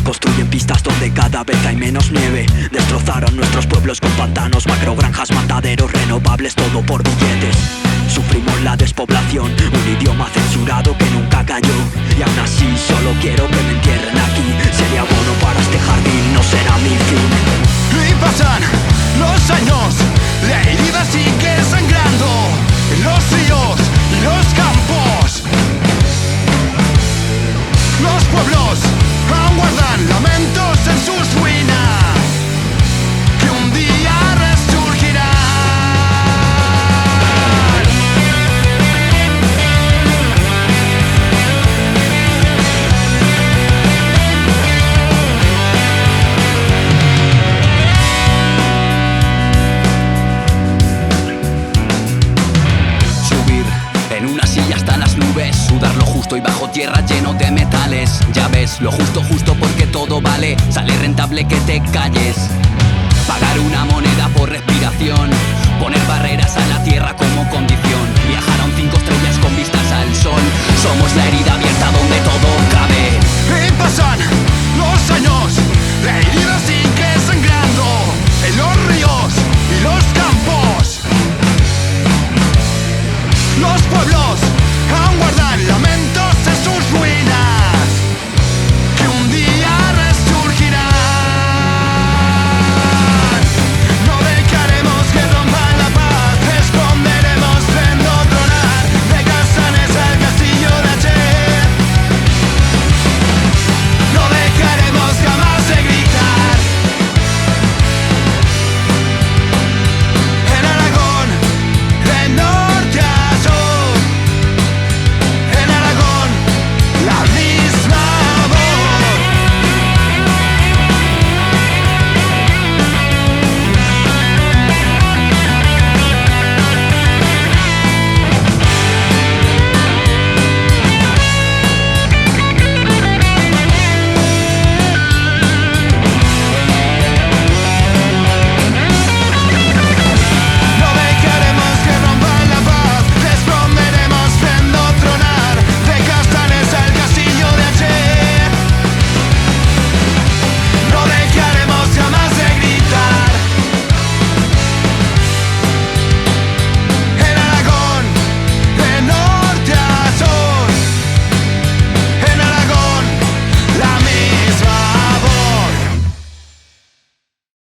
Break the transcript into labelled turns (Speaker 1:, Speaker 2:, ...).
Speaker 1: Construyen pistas donde cada vez hay menos nieve. Destrozaron nuestros pueblos con pantanos, macrogranjas, mataderos renovables, todo por billetes. Sufrimos la despoblación, un idioma censurado que nunca cayó. Y aún así solo quiero que me entierren aquí. Sería bueno para este jardín, no será mi fin.
Speaker 2: Y pasan los años, la herida sigue sangrando en los ríos y los campos. Los pueblos aguardan lamentos en sus ruinas que un día resurgirán.
Speaker 3: Subir en una silla hasta las nubes, sudar lo justo y bajo tierra lleno de metales. Ya ves, lo justo porque todo vale. Sale rentable que te calles. Pagar una moneda por respiración, poner barreras a la tierra como condición. Viajar a un 5 estrellas con vistas al sol. Somos la herida abierta donde todo cabe.
Speaker 2: Y pasan los años, la herida